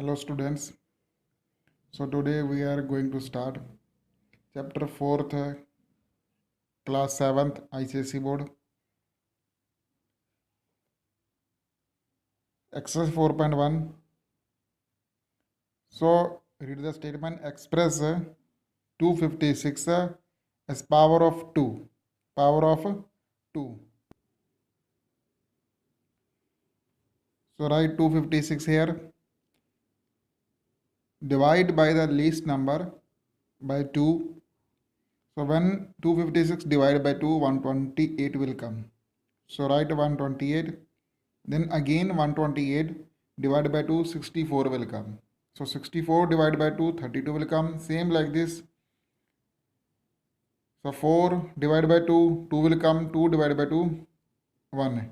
Hello students. So today we are going to start chapter 4th, class 7th ICSE board, exercise 4.1. So read the statement: express 256 as power of 2. Power of 2. So write 256 here. Divide by the least number by 2. So when 256 divided by 2, 128 will come. So write 128. Then again 128 divided by 2, 64 will come. So 64 divided by 2, 32 will come. Same like this. So 4 divided by 2, 2 will come. 2 divided by 2, 1.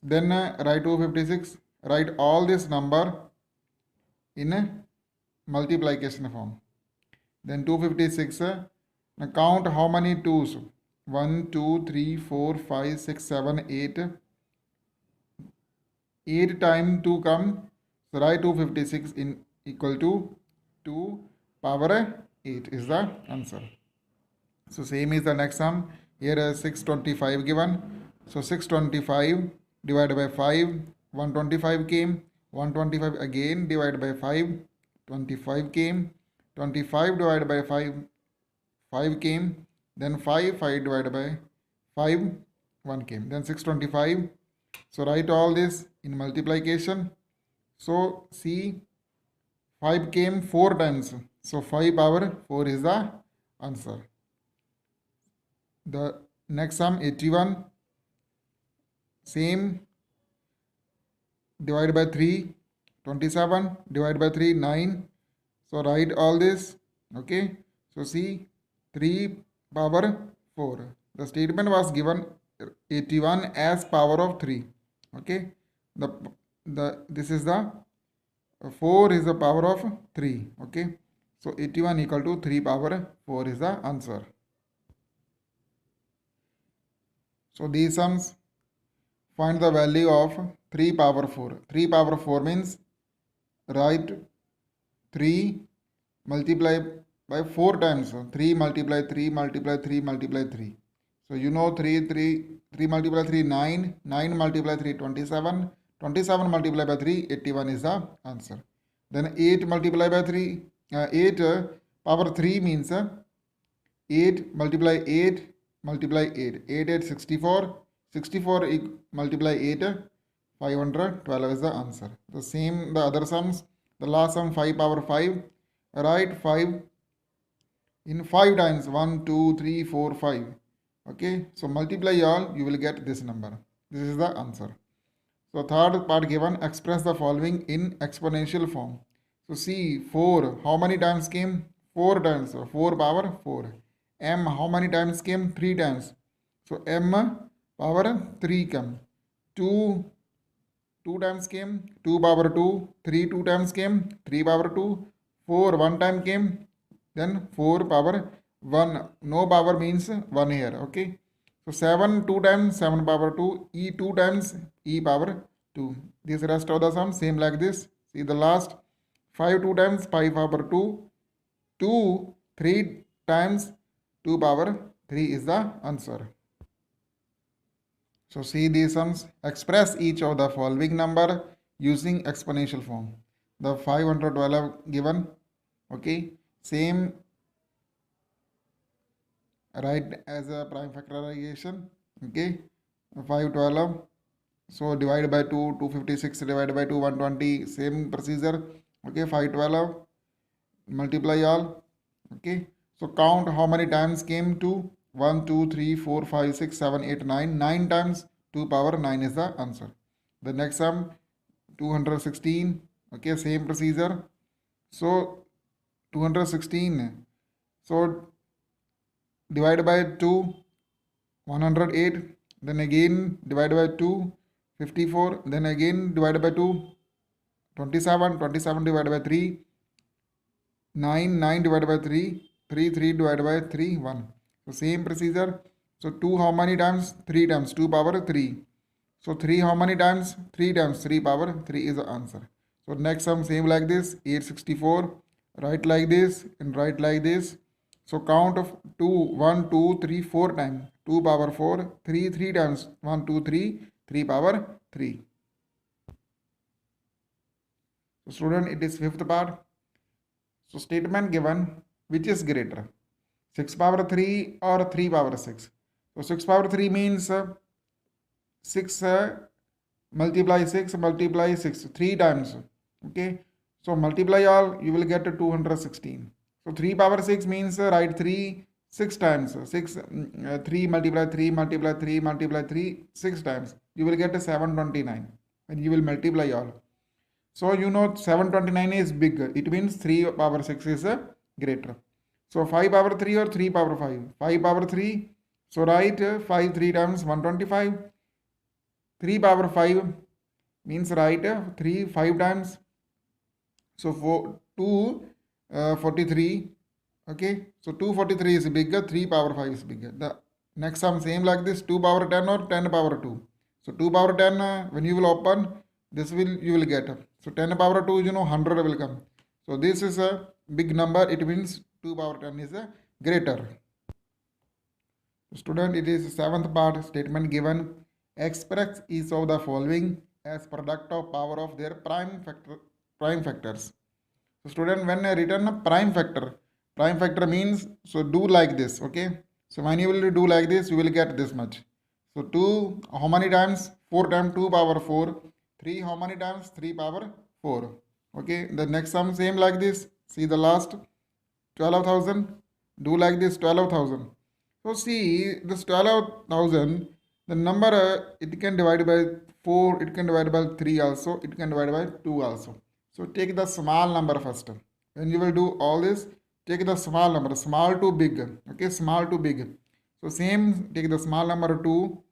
Then write 256. Write all this number in a multiplication form. Then 256. Now count how many 2's. 1, 2, 3, 4, 5, 6, 7, 8. 8 times 2 come. So write 256 in equal to 2 power 8 is the answer. So same is the next sum. Here is 625 given. So 625 divided by 5, 125 came. 125 again divided by 5, 25 came. 25 divided by 5, 5 came. Then 5 divided by 5, 1 came. Then 625. So write all this in multiplication. So see, 5 came 4 times. So 5 power 4 is the answer. The next sum 81. Same, divided by 3, 27, divided by 3, 9. So write all this. Okay. So see, 3 power 4. The statement was given 81 as power of 3. Okay. This is the 4 is the power of 3. Okay. So 81 equal to 3 power 4 is the answer. So these sums, find the value of 3 power 4. 3 power 4 means write 3 multiply by 4 times. 3 multiply 3 multiply 3 multiply 3. So you know 3 multiply 3, 9. 9 multiply 3, 27. 27 multiply by 3, 81 is the answer. Then 8 multiply by 3, 8 power 3 means 8 multiply 8 multiply 8. 8, 8, 64. 64 multiply 8, 512 is the answer. The same, the other sums, the last sum 5 power 5. Write 5 in 5 times. 1, 2, 3, 4, 5. Okay, so multiply all, you will get this number. This is the answer. So third part given, express the following in exponential form. So see, 4, how many times came? 4 times. So 4 power 4. M, how many times came? 3 times. So M power 3 come. 2 times came. 2 power 2. 3 2 times came. 3 power 2. 4 1 time came. Then 4 power 1. No power means 1 here. Okay. So 7 2 times 7 power 2. E 2 times E power 2. This rest of the sum same like this. See the last 5 2 times 5 power 2. 2 3 times 2 power 3 is the answer. So see these sums. Express each of the following number using exponential form. The 512 given. Okay. Same, write as a prime factorization. Okay. 512. So divide by 2, 256 divided by 2, 120. Same procedure. Okay. 512. Multiply all. Okay. So count how many times came 2. 1, 2, 3, 4, 5, 6, 7, 8, 9. 9 times 2 power 9 is the answer. The next sum 216. Okay. Same procedure. So 216. So divided by 2, 108. Then again divided by 2, 54. Then again divided by 2, 27. 27 divided by 3, 9. 9 divided by 3, 3. 3 divided by 3, 1. So same procedure. So 2 how many times? 3 times. 2 power 3. So 3 how many times? 3 times. 3 power 3 is the answer. So next sum same like this, 864, write like this and write like this. So count of 2, 1, 2, 3, 4 times, 2 power 4, 3, 3 times, 1, 2, 3, 3 power 3. So student, it is fifth part. So statement given, which is greater, 6 power 3 or 3 power 6. So 6 power 3 means 6 multiply 6 multiply 6 3 times. Okay, so multiply all, you will get 216. So 3 power 6 means write 3 6 times. 3 multiply 3 multiply 3 multiply 3 6 times, you will get 729 and you will multiply all. So you know 729 is big, it means 3 power 6 is greater. So 5 power 3 or 3 power 5, 5 power 3, so write 5 3 times 125. 3 power 5 means write 3 5 times, so 43. Okay, so 243 is bigger, 3 power 5 is bigger. The next sum same like this, 2 power 10 or 10 power 2. So 2 power 10, when you will open, this will you will get. So 10 power 2, you know 100 will come. So this is a big number, it means 2 power 10 is a greater. Student, it is seventh part, statement given, express each of the following as product of power of their prime factors. So student, when I written a prime factor means, so do like this. Okay, so when you will do like this, you will get this much. So 2 how many times? 4 times 2 power 4. 3 how many times? 3 power 4. Okay, the next sum same like this. See the last 12,000. Do like this, 12,000. So see this 12,000, the number it can divide by 4, it can divide by 3 also, it can divide by 2 also. So take the small number first. When you will do all this, take the small number, small to big. Okay, small to big. So same, take the small number 2.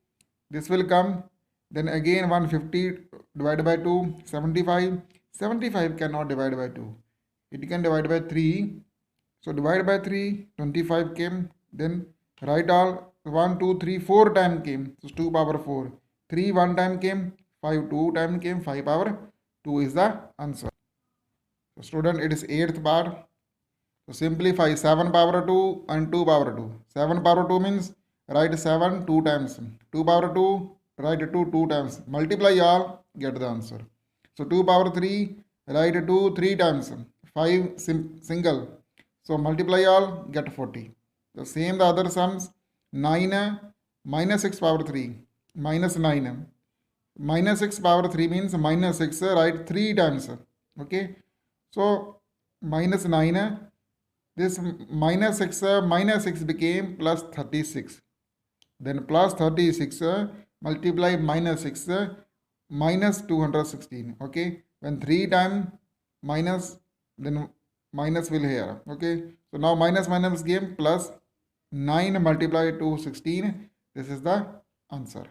This will come. Then again 150 divided by 2, 75. 75 cannot divide by 2. It can divide by 3. So divide by 3, 25 came. Then write all 1, 2, 3, 4 time came. So 2 power 4. 3 1 time came. 5 2 time came. 5 power 2 is the answer. So student, it is 8th part. So simplify 7 power 2 and 2 power 2. 7 power 2 means write 7 2 times. 2 power 2, write 2 2 times. Multiply all, get the answer. So 2 power 3, write 2 3 times. 5 single. So multiply all, get 40. The same the other sums. 9 minus 6 power 3 minus 9. Minus 6 power 3 means minus 6, write 3 times. Okay. So minus 9, this minus 6 became plus 36. Then plus 36 multiply minus 6 minus 216. Okay. When 3 times minus, then minus will here. Okay. So now minus game plus 9 multiply to 16. This is the answer.